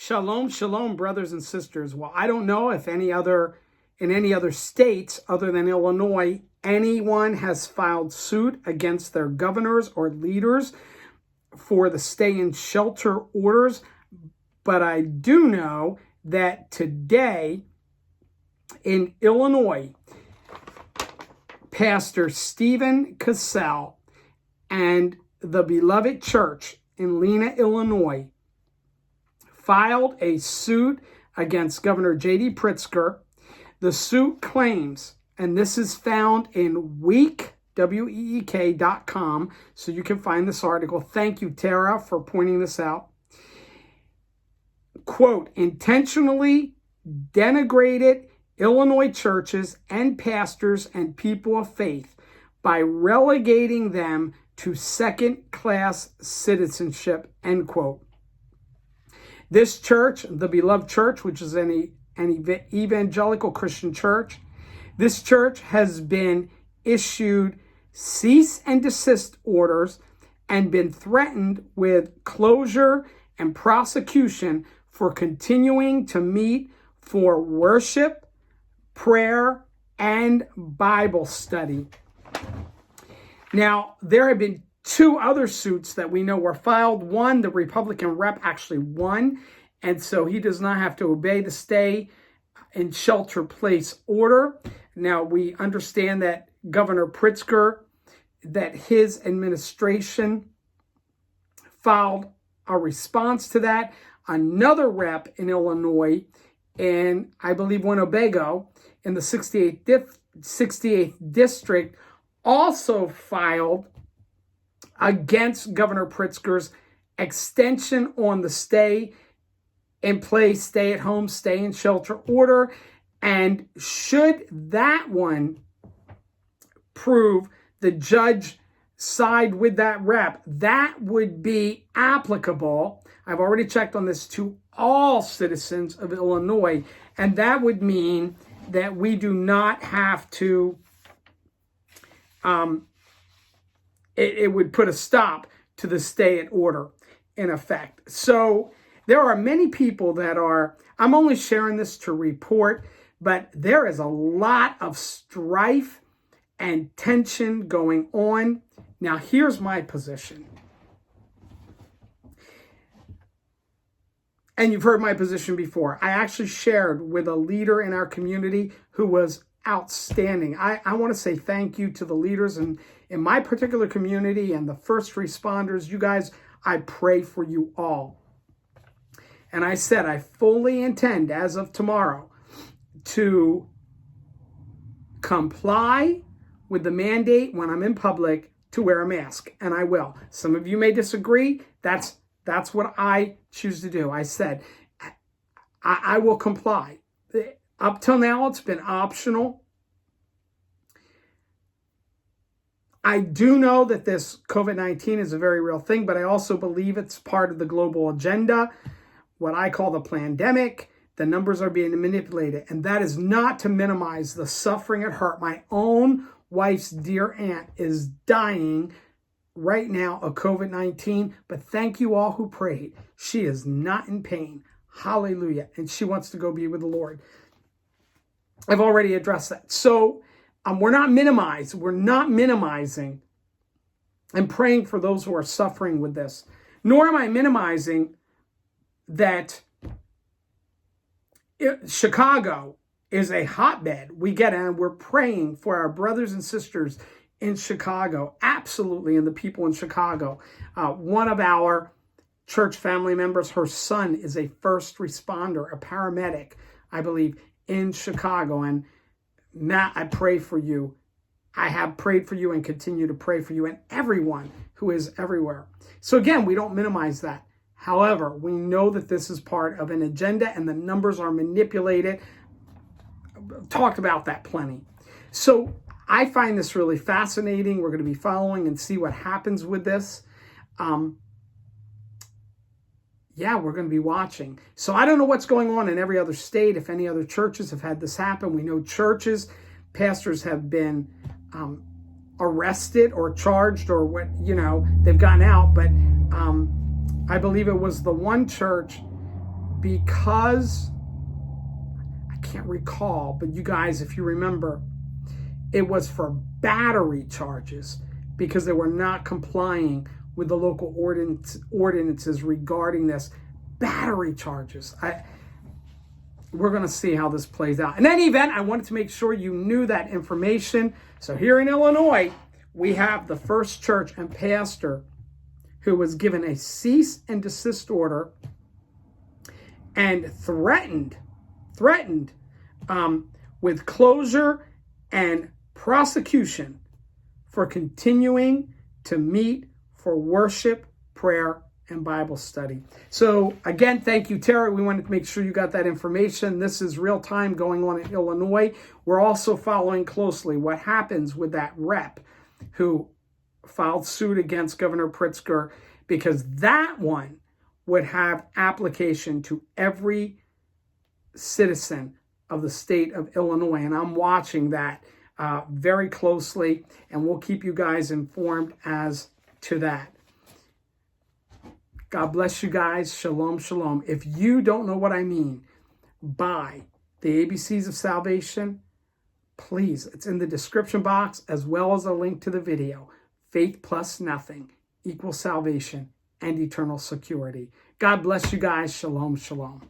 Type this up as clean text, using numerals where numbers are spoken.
Shalom, shalom, brothers and sisters. Well, I don't know if in any other states other than Illinois, anyone has filed suit against their governors or leaders for the stay and shelter orders. But I do know that today in Illinois, Pastor Stephen Cassell and the Beloved Church in Lena, Illinois, filed a suit against Governor J.D. Pritzker. The suit claims, and this is found in week.com, so you can find this article. Thank you, Tara, for pointing this out. Quote, intentionally denigrated Illinois churches and pastors and people of faith by relegating them to second-class citizenship, end quote. This church, the Beloved Church, which is an evangelical Christian church, this church has been issued cease and desist orders and been threatened with closure and prosecution for continuing to meet for worship, prayer, and Bible study. Now, there have been two other suits that we know were filed. One, the Republican rep actually won, and so he does not have to obey the stay and shelter place order. Now, we understand that Governor Pritzker, that his administration filed a response to that. Another rep in Illinois, in I believe Winnebago, in the 68th district, also filed against Governor Pritzker's extension on the stay in place, stay at home, stay in shelter order. And should that one prove the judge side with that rep, that would be applicable. I've already checked on this to all citizens of Illinois, and that would mean that we do not have to it would put a stop to the stay at order in effect. So there are many people that are, I'm only sharing this to report, but there is a lot of strife and tension going on. Now, here's my position. And you've heard my position before. I actually shared with a leader in our community who was outstanding. I want to say thank you to the leaders in my particular community and the first responders. You guys, I pray for you all. And I said, I fully intend as of tomorrow to comply with the mandate when I'm in public to wear a mask. And I will. Some of you may disagree. That's what I choose to do. I said, I will comply. Up till now, it's been optional. I do know that this COVID-19 is a very real thing, but I also believe it's part of the global agenda, what I call the plandemic. The numbers are being manipulated, and that is not to minimize the suffering and hurt. My own wife's dear aunt is dying right now of COVID-19, but thank you all who prayed. She is not in pain. Hallelujah. And she wants to go be with the Lord. I've already addressed that. So we're not minimizing and praying for those who are suffering with this. Nor am I minimizing that Chicago is a hotbed. We get and we're praying for our brothers and sisters in Chicago. Absolutely. And the people in Chicago. One of our church family members, her son is a first responder, a paramedic, I believe, in Chicago. And Matt, I pray for you. I have prayed for you and continue to pray for you and everyone who is everywhere. So again, we don't minimize that. However, we know that this is part of an agenda and the numbers are manipulated. Talked about that plenty. So I find this really fascinating. We're going to be following and see what happens with this. We're going to be watching. So I don't know what's going on in every other state, if any other churches have had this happen. We know churches, pastors have been arrested or charged or what, they've gotten out. But I believe it was the one church because I can't recall, but you guys, if you remember, it was for battery charges because they were not complying with the local ordinances regarding this. Battery charges. We're going to see how this plays out. In any event, I wanted to make sure you knew that information. So here in Illinois, we have the First Church and pastor who was given a cease and desist order and threatened with closure and prosecution for continuing to meet for worship, prayer, and Bible study. So again, thank you, Terry. We wanted to make sure you got that information. This is real time going on in Illinois. We're also following closely what happens with that rep who filed suit against Governor Pritzker, because that one would have application to every citizen of the state of Illinois. And I'm watching that very closely, and we'll keep you guys informed as to that. God bless you guys. Shalom, shalom. If you don't know what I mean by the ABCs of salvation, please, it's in the description box as well as a link to the video. Faith plus nothing equals salvation and eternal security. God bless you guys. Shalom, shalom.